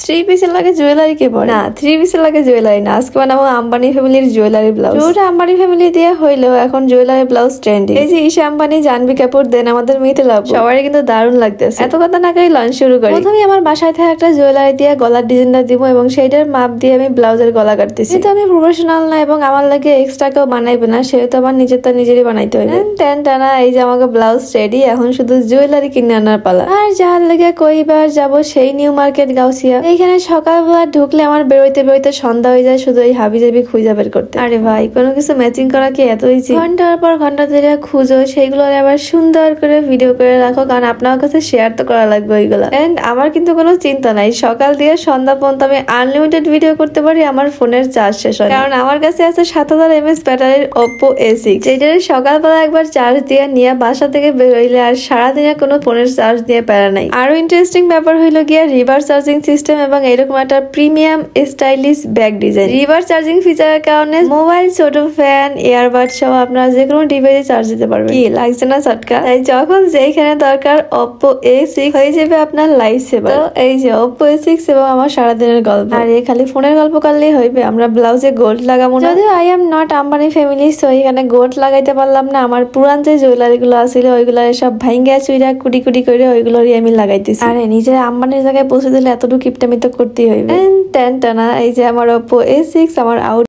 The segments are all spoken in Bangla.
থ্রি পিসের লাগে জুয়েলারি কে পরে? না, থ্রি পিসের লাগে জুয়েলারি না। আজকে বানাবো আম্বানি ফ্যামিলির জুয়েলারি ব্লাউজ। ওটা আম্বানি ফ্যামিলি দিয়ে হইলেও এখন জুয়েলারি ব্লাউজ ট্রেন্ডিং। এই যে ঈশা আম্বানি, জাহ্নবী কাপুর, দেন আমাদের মিথিলা আপু, সবারই কিন্তু দারুণ লাগতেছে। এত কথা না কই লঞ্চ শুরু করি। প্রথমে আমার বাসায় থেকে একটা জুয়েলারি দিয়ে গলার ডিজাইনটা দিব এবং সেইটার মাপ দিয়ে আমি ব্লাউজের গলা কাটতেছি। যেহেতু আমি প্রফেশনাল না এবং আমার লাগে এক্সট্রা কেউ বানাইবে না, সেহেতু আমার নিজেরটা নিজেরই বানাইতে হবে। টেন টানা এই যে আমাকে ব্লাউজ রেডি, এখন শুধু জুয়েলারি কিনে আনার পালা। আর যার লেগে কইবার যাবো সেই নিউ মার্কেট গাউসিয়া। এইখানে সকালবেলা ঢুকলে আমার বেরোইতে বেরোইতে সন্ধ্যা হয়ে যায় শুধু এই হাবি জাবি খুঁজে বের করতে। আরে ভাই, কোনো কিছু ম্যাচিং করা কি এত ইজি? ঘন্টার পর ঘন্টা ধরে খুঁজো, সেইগুলো আবার সুন্দর করে ভিডিও করে রাখো, কারণ আপনার কাছে শেয়ার তো করা লাগবে ওইগুলো। এন্ড আমার কিন্তু কোনো চিন্তা নাই, সকাল দিয়ে সন্ধ্যা পর্যন্ত আমি আনলিমিটেড ভিডিও করতে পারি, আমার ফোনের চার্জ শেষ হয়। কারণ আমার কাছে আছে 7000 mAh ব্যাটারির Oppo A6, যেটার সকালবেলা একবার চার্জ দিয়ে নিয়ে বাসা থেকে বের হইলে আর সারাদিনে কোনো ফোনের চার্জ দিয়ে প্যারা নাই। আরো ইন্টারেস্টিং ব্যাপার হইলো গিয়া রিভার্স চার্জিং সিস্টেম এবং এরকম একটা premium stylish bag design. Reverse charging ফিচারের কারণে মোবাইল, ছোট ফ্যান, এয়ারবাড সহ আপনারা যে কোনো ডিভাইসে চার্জ দিতে পারবেন। কি লাগছে না চটকা? তাই যখন যেখানে দরকার Oppo A6 হয়ে যাবে আপনার লাইফ সেভার। তো এই যে Oppo A6 এবং আমার সারাদিনের গল্প। আর এই খালি ফোনের গল্প করলেই হইবে? আমরা ব্লাউজে গোল্ড লাগাবো না। যদিও I am not Ambani family, so এখানে গোল্ড লাগাইতে পারলাম না। আমার পুরান যে জুয়েলারি গুলো আছিল ওইগুলো সব ভাঙ্গা চুইরা কুটি কুটি করে ওইগুলোরই আমি লাগাইতেছি। আরে নিজের আম্বানির জায়গায় পৌঁছে দিলে এতটুকু কিপটামি তো করতেই হইবে। টেন টানা এই যে আমার Oppo A6 আমার আউট।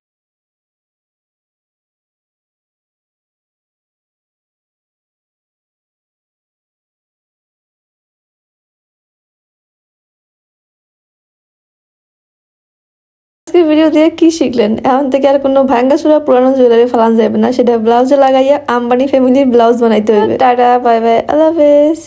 আজকের ভিডিও দিয়ে কি শিখলেন? এখন থেকে আর কোনো ভাঙ্গাচুরা পুরানো জুয়েলারি ফালান যাবে না, সেটা ব্লাউজে লাগাইয়া আম্বানি ফ্যামিলির ব্লাউজ বানাইতে হইবে। টাটা, বাই বাই, আল্লাহ হাফেজ।